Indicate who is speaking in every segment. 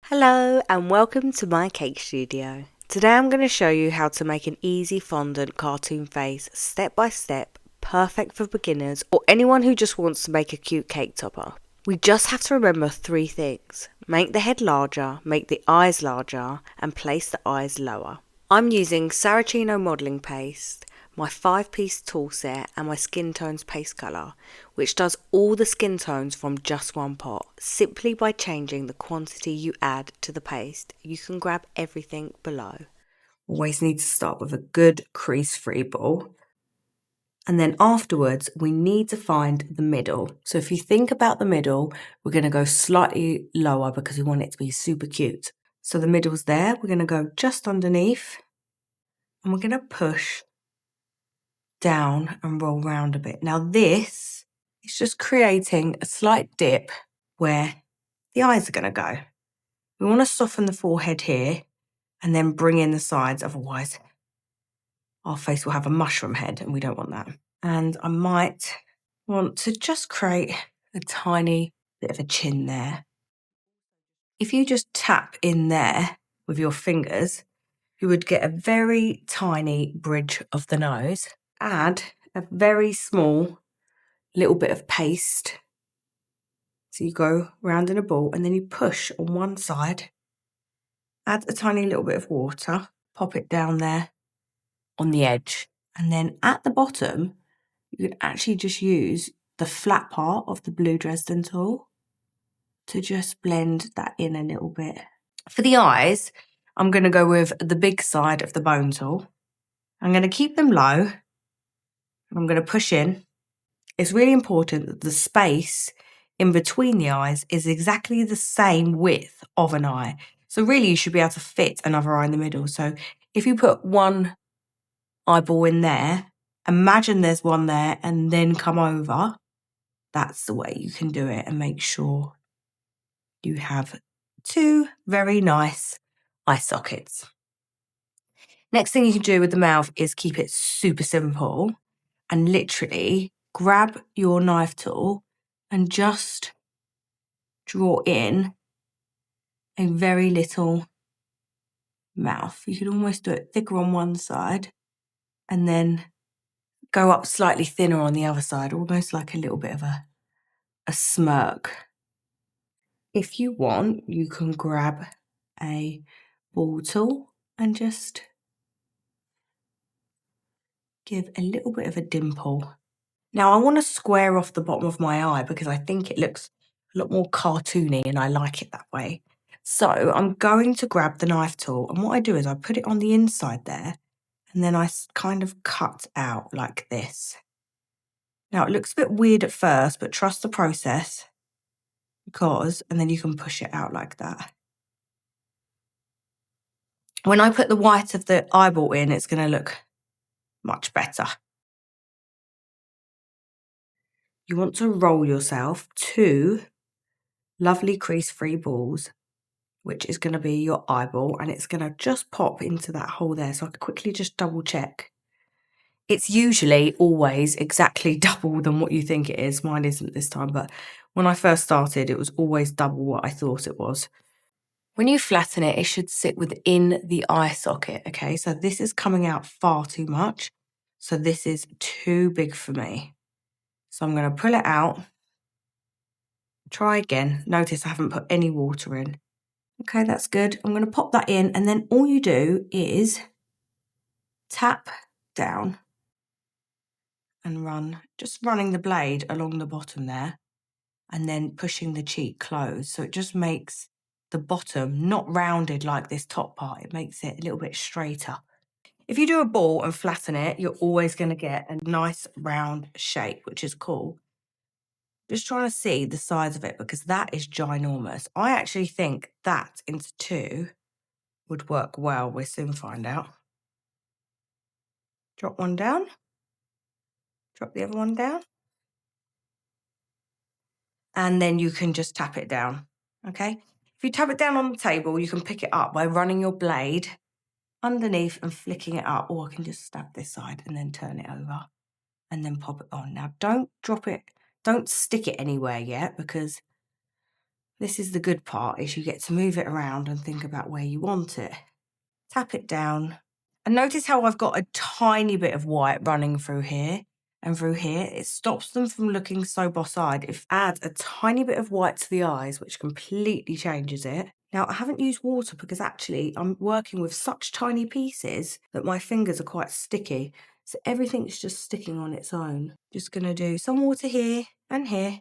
Speaker 1: Hello and welcome to my cake studio. Today I'm going to show you how to make an easy fondant cartoon face step by step, perfect for beginners or anyone who just wants to make a cute cake topper. We just have to remember three things: make the head larger, make the eyes larger and place the eyes lower. I'm using Saracino modelling paste, my 5-piece tool set and my skin tones paste colour, which does all the skin tones from just one pot. Simply by changing the quantity you add to the paste, you can grab everything below. Always need to start with a good crease-free ball. And then afterwards, we need to find the middle. So if you think about the middle, we're going to go slightly lower because we want it to be super cute. So the middle's there, we're going to go just underneath and we're going to push down and roll round a bit. Now this is just creating a slight dip where the eyes are going to go. We want to soften the forehead here and then bring in the sides, otherwise our face will have a mushroom head and we don't want that. And I might want to just create a tiny bit of a chin there. If you just tap in there with your fingers, you would get a very tiny bridge of the nose. Add a very small little bit of paste. So you go round in a ball and then you push on one side, add a tiny little bit of water, pop it down there on the edge. And then at the bottom, you can actually just use the flat part of the blue Dresden tool to just blend that in a little bit. For the eyes, I'm going to go with the big side of the bone tool. I'm going to keep them low and I'm going to push in. It's really important that the space in between the eyes is exactly the same width of an eye. So really you should be able to fit another eye in the middle. So if you put one eyeball in there, imagine there's one there and then come over. That's the way you can do it and make sure you have two very nice eye sockets. Next thing you can do with the mouth is keep it super simple and literally grab your knife tool and just draw in a very little mouth. You can almost do it thicker on one side and then go up slightly thinner on the other side, almost like a little bit of a smirk. If you want, you can grab a ball tool and just give a little bit of a dimple. Now I want to square off the bottom of my eye because I think it looks a lot more cartoony and I like it that way. So I'm going to grab the knife tool and what I do is I put it on the inside there and then I kind of cut out like this. Now it looks a bit weird at first, but trust the process and then you can push it out like that. When I put the white of the eyeball in, it's going to look much better. You want to roll yourself 2 lovely crease-free balls, which is going to be your eyeball, and it's going to just pop into that hole there. So I can quickly just double check. It's usually always exactly double than what you think it is. Mine isn't this time, but when I first started, it was always double what I thought it was. When you flatten it, it should sit within the eye socket, okay? So this is coming out far too much. So this is too big for me. So I'm going to pull it out. Try again. Notice I haven't put any water in. Okay, that's good. I'm going to pop that in and then all you do is tap down and run, just running the blade along the bottom there and then pushing the cheek closed. So it just makes the bottom not rounded like this top part. It makes it a little bit straighter. If you do a ball and flatten it, you're always going to get a nice round shape, which is cool. Just trying to see the size of it because that is ginormous. I actually think that into 2 would work well. We'll soon find out. Drop one down. Drop the other one down. And then you can just tap it down, okay? If you tap it down on the table, you can pick it up by running your blade underneath and flicking it up. Or I can just stab this side and then turn it over and then pop it on. Now, don't drop it. Don't stick it anywhere yet because This is the good part, is you get to move it around and think about where you want it. Tap it down. And notice how I've got a tiny bit of white running through here and through here. It stops them from looking so boss-eyed. It adds a tiny bit of white to the eyes, which completely changes it. Now, I haven't used water because actually I'm working with such tiny pieces that my fingers are quite sticky. So everything's just sticking on its own. Just going to do some water here and here,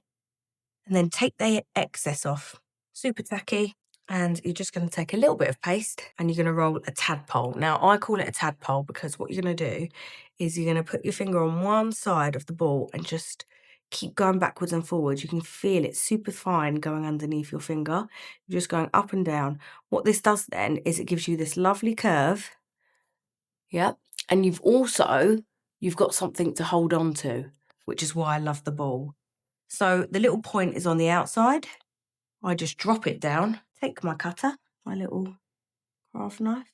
Speaker 1: and then take the excess off. Super tacky. And you're just going to take a little bit of paste and you're going to roll a tadpole. Now, I call it a tadpole because what you're going to do is you're going to put your finger on one side of the ball and just keep going backwards and forwards. You can feel it super fine going underneath your finger. You're just going up and down. What this does then is it gives you this lovely curve. Yep. And you've got something to hold on to, which is why I love the ball. So the little point is on the outside. I just drop it down, take my cutter, my little craft knife,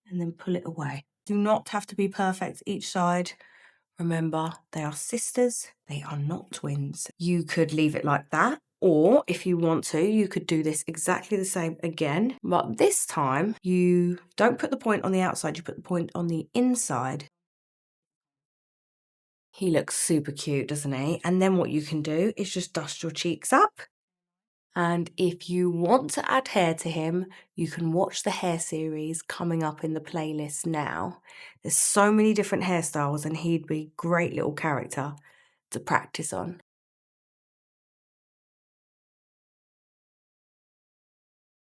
Speaker 1: and then pull it away. Do not have to be perfect each side. Remember, they are sisters, they are not twins. You could leave it like that, or if you want to, you could do this exactly the same again, but this time you don't put the point on the outside, you put the point on the inside. He looks super cute, doesn't he? And then what you can do is just dust your cheeks up. And if you want to add hair to him, you can watch the hair series coming up in the playlist now. There's so many different hairstyles and he'd be a great little character to practice on.